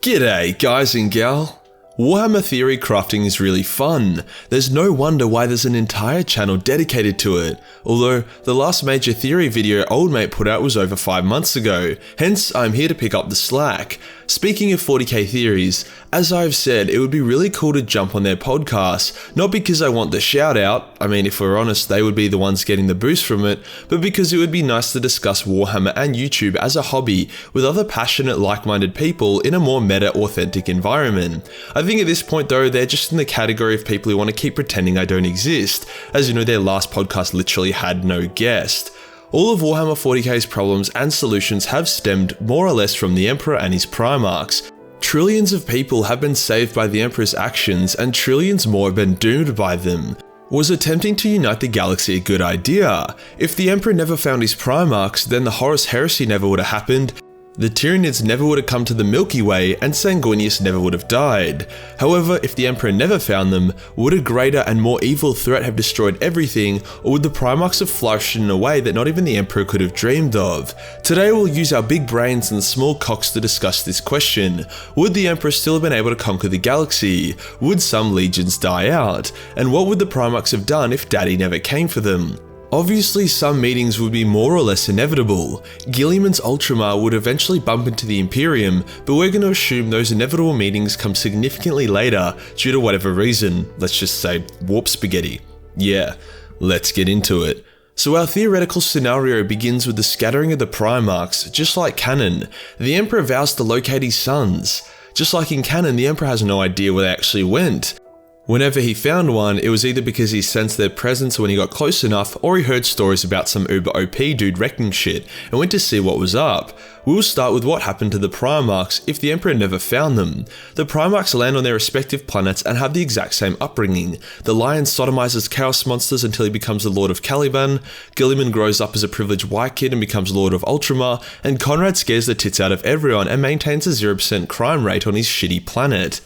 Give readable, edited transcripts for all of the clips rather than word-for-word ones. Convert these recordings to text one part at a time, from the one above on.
G'day guys and gal. Warhammer theory crafting is really fun. There's no wonder why there's an entire channel dedicated to it, although the last major theory video old mate put out was over 5 months ago, hence I'm here to pick up the slack. Speaking of 40k theories, as I've said, it would be really cool to jump on their podcast, not because I want the shout out, I mean if we're honest they would be the ones getting the boost from it, but because it would be nice to discuss Warhammer and YouTube as a hobby with other passionate like-minded people in a more meta authentic environment. I think at this point though, they're just in the category of people who want to keep pretending I don't exist, as you know their last podcast literally had no guest. All of Warhammer 40k's problems and solutions have stemmed more or less from the Emperor and his Primarchs. Trillions of people have been saved by the Emperor's actions and trillions more have been doomed by them. Was attempting to unite the galaxy a good idea? If the Emperor never found his Primarchs, then the Horus Heresy never would have happened, the Tyranids never would have come to the Milky Way, and Sanguinius never would have died. However, if the Emperor never found them, would a greater and more evil threat have destroyed everything, or would the Primarchs have flourished in a way that not even the Emperor could have dreamed of? Today we'll use our big brains and small cocks to discuss this question. Would the Emperor still have been able to conquer the galaxy? Would some legions die out? And what would the Primarchs have done if Daddy never came for them? Obviously, some meetings would be more or less inevitable. Guilliman's Ultramar would eventually bump into the Imperium, but we're going to assume those inevitable meetings come significantly later due to whatever reason, let's just say warp spaghetti. Yeah, let's get into it. So our theoretical scenario begins with the scattering of the Primarchs. Just like canon, the Emperor vows to locate his sons. Just like in canon, the Emperor has no idea where they actually went. Whenever he found one, it was either because he sensed their presence when he got close enough, or he heard stories about some uber OP dude wrecking shit and went to see what was up. We'll start with what happened to the Primarchs if the Emperor never found them. The Primarchs land on their respective planets and have the exact same upbringing. The Lion sodomizes chaos monsters until he becomes the Lord of Caliban, Guilliman grows up as a privileged white kid and becomes Lord of Ultramar, and Conrad scares the tits out of everyone and maintains a 0% crime rate on his shitty planet.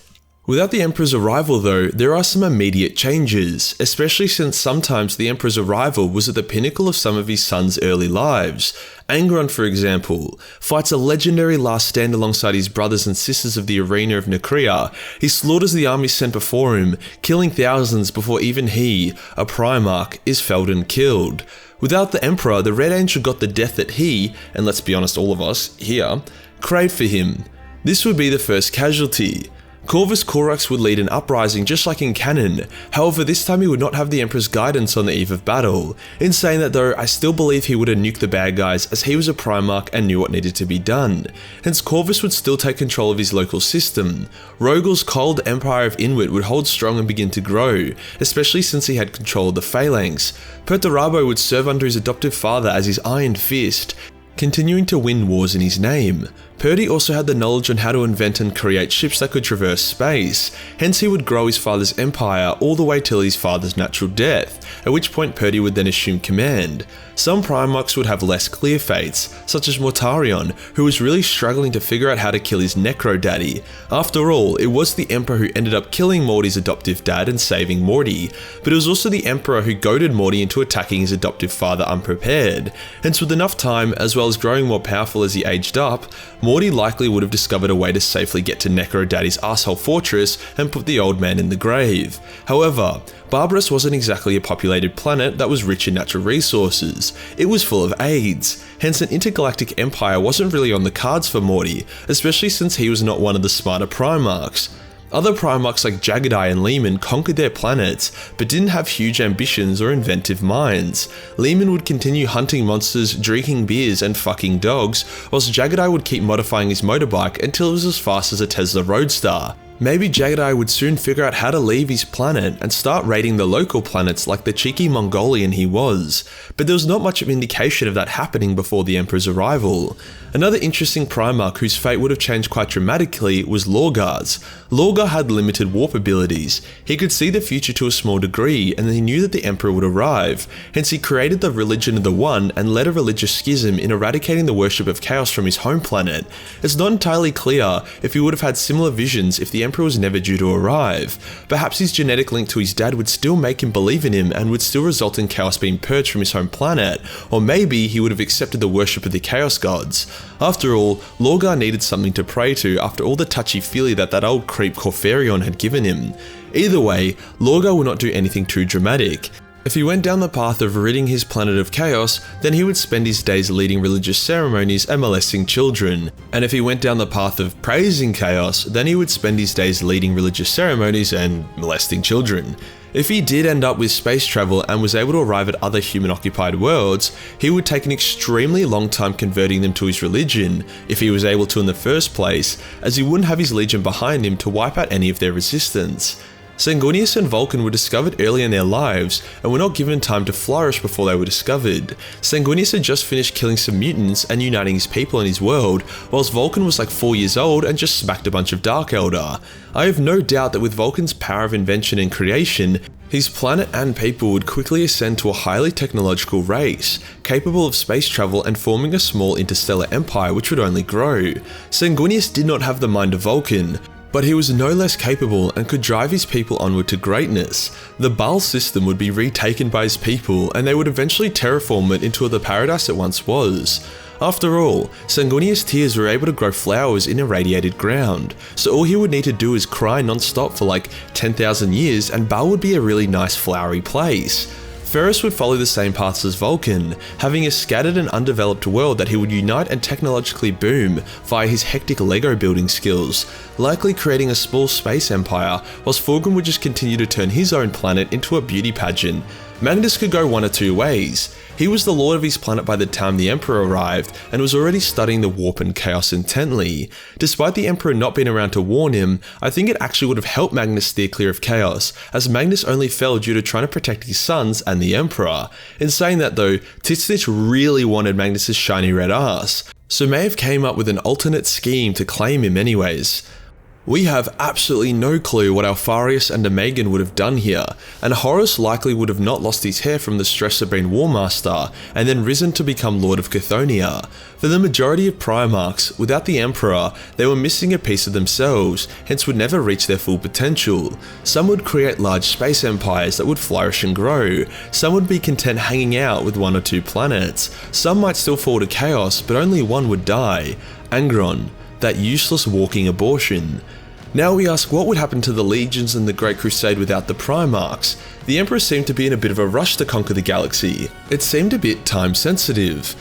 Without the Emperor's arrival though, there are some immediate changes, especially since sometimes the Emperor's arrival was at the pinnacle of some of his sons' early lives. Angron, for example, fights a legendary last stand alongside his brothers and sisters of the arena of Necrea. He slaughters the army sent before him, killing thousands before even he, a Primarch, is felled and killed. Without the Emperor, the Red Angel got the death that he, and let's be honest all of us here, craved for him. This would be the first casualty. Corvus Corax would lead an uprising just like in canon, however this time he would not have the Emperor's guidance on the eve of battle. In saying that though, I still believe he would have nuked the bad guys as he was a Primarch and knew what needed to be done. Hence Corvus would still take control of his local system. Rogel's cold Empire of Inwit would hold strong and begin to grow, especially since he had control of the Phalanx. Perturabo would serve under his adoptive father as his Iron Fist, continuing to win wars in his name. Purdy also had the knowledge on how to invent and create ships that could traverse space, hence he would grow his father's empire all the way till his father's natural death, at which point Purdy would then assume command. Some Primarchs would have less clear fates, such as Mortarion, who was really struggling to figure out how to kill his Necro Daddy. After all, it was the Emperor who ended up killing Morty's adoptive dad and saving Morty, but it was also the Emperor who goaded Morty into attacking his adoptive father unprepared. Hence with enough time, as well as growing more powerful as he aged up, Morty likely would have discovered a way to safely get to Necro Daddy's asshole fortress and put the old man in the grave. However, Barbarous wasn't exactly a populated planet that was rich in natural resources. It was full of AIDS, hence an intergalactic empire wasn't really on the cards for Morty, especially since he was not one of the smarter Primarchs. Other Primarchs like Jagadai and Lehman conquered their planets, but didn't have huge ambitions or inventive minds. Lehman would continue hunting monsters, drinking beers and fucking dogs, whilst Jagadai would keep modifying his motorbike until it was as fast as a Tesla Roadster. Maybe Jagadai would soon figure out how to leave his planet and start raiding the local planets like the cheeky Mongolian he was, but there was not much of indication of that happening before the Emperor's arrival. Another interesting Primarch whose fate would have changed quite dramatically was Lorgar's. Lorgar had limited warp abilities. He could see the future to a small degree and he knew that the Emperor would arrive, hence he created the Religion of the One and led a religious schism in eradicating the worship of chaos from his home planet. It's not entirely clear if he would have had similar visions if the Emperor was never due to arrive. Perhaps his genetic link to his dad would still make him believe in him and would still result in chaos being purged from his home planet, or maybe he would have accepted the worship of the Chaos Gods. After all, Lorgar needed something to pray to after all the touchy-feely that old creep Corfarion had given him. Either way, Lorgar would not do anything too dramatic. If he went down the path of ridding his planet of chaos, then he would spend his days leading religious ceremonies and molesting children. And if he went down the path of praising chaos, then he would spend his days leading religious ceremonies and molesting children. If he did end up with space travel and was able to arrive at other human-occupied worlds, he would take an extremely long time converting them to his religion, if he was able to in the first place, as he wouldn't have his legion behind him to wipe out any of their resistance. Sanguinius and Vulcan were discovered early in their lives, and were not given time to flourish before they were discovered. Sanguinius had just finished killing some mutants and uniting his people in his world, whilst Vulcan was like 4 years old and just smacked a bunch of Dark Elder. I have no doubt that with Vulcan's power of invention and creation, his planet and people would quickly ascend to a highly technological race, capable of space travel and forming a small interstellar empire which would only grow. Sanguinius did not have the mind of Vulcan, but he was no less capable and could drive his people onward to greatness. The Baal system would be retaken by his people, and they would eventually terraform it into the paradise it once was. After all, Sanguinius' tears were able to grow flowers in irradiated ground, so all he would need to do is cry non-stop for like 10,000 years and Baal would be a really nice flowery place. Ferrus would follow the same paths as Vulcan, having a scattered and undeveloped world that he would unite and technologically boom via his hectic Lego building skills, likely creating a small space empire, whilst Fulgrim would just continue to turn his own planet into a beauty pageant. Magnus could go one of two ways. He was the lord of his planet by the time the Emperor arrived, and was already studying the warp and chaos intently. Despite the Emperor not being around to warn him, I think it actually would have helped Magnus steer clear of chaos, as Magnus only fell due to trying to protect his sons and the Emperor. In saying that though, Titstitch really wanted Magnus's shiny red ass, so may have came up with an alternate scheme to claim him anyways. We have absolutely no clue what Alfarius and Amagan would have done here, and Horus likely would have not lost his hair from the stress of being War Master, and then risen to become Lord of Chthoniya. For the majority of Primarchs, without the Emperor, they were missing a piece of themselves, hence would never reach their full potential. Some would create large space empires that would flourish and grow, some would be content hanging out with 1 or 2 planets, some might still fall to chaos, but only one would die, Angron, that useless walking abortion. Now we ask what would happen to the legions in the Great Crusade without the Primarchs. The Emperor seemed to be in a bit of a rush to conquer the galaxy. It seemed a bit time sensitive.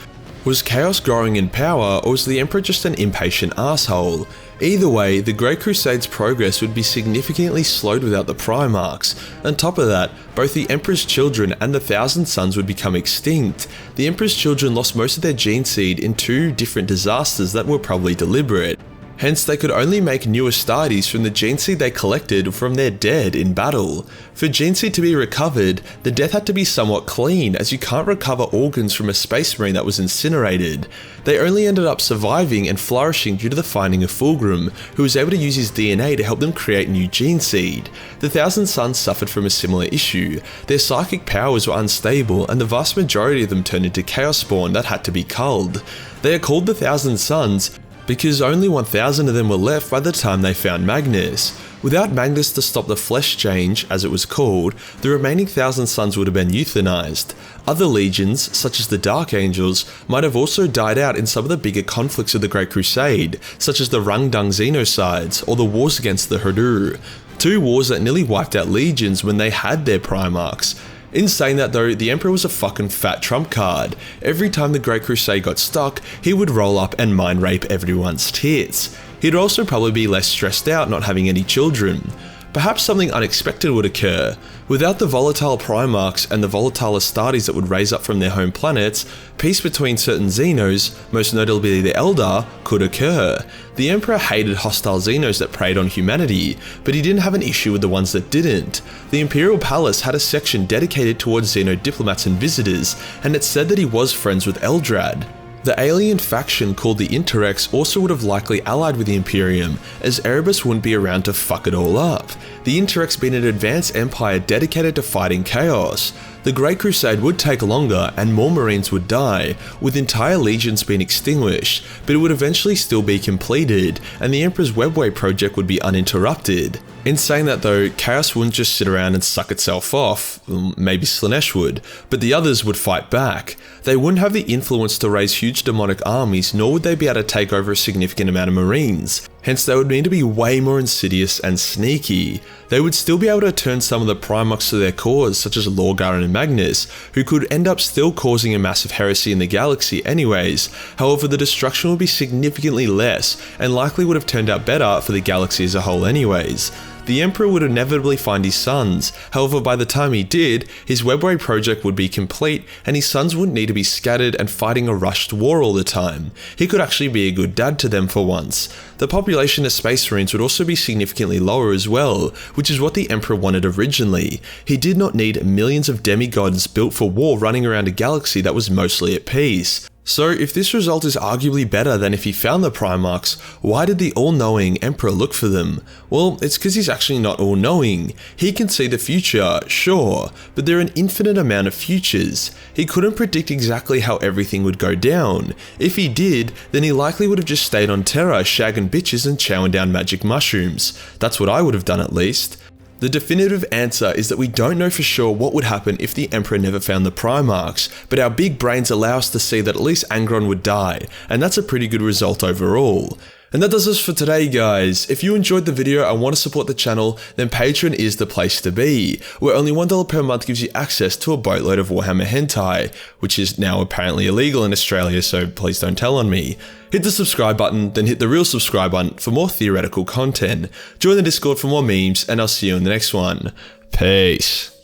Was chaos growing in power, or was the Emperor just an impatient asshole? Either way, the Great Crusade's progress would be significantly slowed without the Primarchs. On top of that, both the Emperor's children and the Thousand Sons would become extinct. The Emperor's children lost most of their gene seed in 2 different disasters that were probably deliberate. Hence, they could only make new Astartes from the gene seed they collected from their dead in battle. For gene seed to be recovered, the death had to be somewhat clean, as you can't recover organs from a space marine that was incinerated. They only ended up surviving and flourishing due to the finding of Fulgrim, who was able to use his DNA to help them create new gene seed. The Thousand Sons suffered from a similar issue. Their psychic powers were unstable, and the vast majority of them turned into chaos spawn that had to be culled. They are called the Thousand Sons because only 1,000 of them were left by the time they found Magnus. Without Magnus to stop the flesh change, as it was called, the remaining 1,000 Sons would have been euthanized. Other legions, such as the Dark Angels, might have also died out in some of the bigger conflicts of the Great Crusade, such as the Rangdung Xenocides or the wars against the Herdur. 2 wars that nearly wiped out legions when they had their Primarchs. In saying that though, the Emperor was a fucking fat trump card. Every time the Great Crusade got stuck, he would roll up and mind rape everyone's tits. He'd also probably be less stressed out not having any children. Perhaps something unexpected would occur. Without the volatile Primarchs and the volatile Astartes that would raise up from their home planets, peace between certain Xenos, most notably the Eldar, could occur. The Emperor hated hostile Xenos that preyed on humanity, but he didn't have an issue with the ones that didn't. The Imperial Palace had a section dedicated towards Xeno diplomats and visitors, and it said that he was friends with Eldrad. The alien faction called the Interrex also would have likely allied with the Imperium, as Erebus wouldn't be around to fuck it all up. The Interrex being an advanced empire dedicated to fighting chaos. The Great Crusade would take longer and more Marines would die, with entire legions being extinguished, but it would eventually still be completed, and the Emperor's Webway project would be uninterrupted. In saying that though, Chaos wouldn't just sit around and suck itself off, maybe Slaanesh would, but the others would fight back. They wouldn't have the influence to raise huge demonic armies, nor would they be able to take over a significant amount of Marines. Hence they would need to be way more insidious and sneaky. They would still be able to turn some of the Primarchs to their cause, such as Lorgar and Magnus, who could end up still causing a massive heresy in the galaxy anyways. However, the destruction would be significantly less, and likely would have turned out better for the galaxy as a whole anyways. The Emperor would inevitably find his sons, however by the time he did, his Webway project would be complete and his sons wouldn't need to be scattered and fighting a rushed war all the time. He could actually be a good dad to them for once. The population of Space Marines would also be significantly lower as well, which is what the Emperor wanted originally. He did not need millions of demigods built for war running around a galaxy that was mostly at peace. So if this result is arguably better than if he found the Primarchs, why did the all-knowing Emperor look for them? Well, it's because he's actually not all-knowing. He can see the future, sure, but there are an infinite amount of futures. He couldn't predict exactly how everything would go down. If he did, then he likely would have just stayed on Terra shagging bitches and chowing down magic mushrooms. That's what I would have done at least. The definitive answer is that we don't know for sure what would happen if the Emperor never found the Primarchs, but our big brains allow us to see that at least Angron would die, and that's a pretty good result overall. And that does us for today guys. If you enjoyed the video and want to support the channel, then Patreon is the place to be, where only $1 per month gives you access to a boatload of Warhammer hentai, which is now apparently illegal in Australia, so please don't tell on me. Hit the subscribe button, then hit the real subscribe button for more theoretical content. Join the Discord for more memes, and I'll see you in the next one. Peace.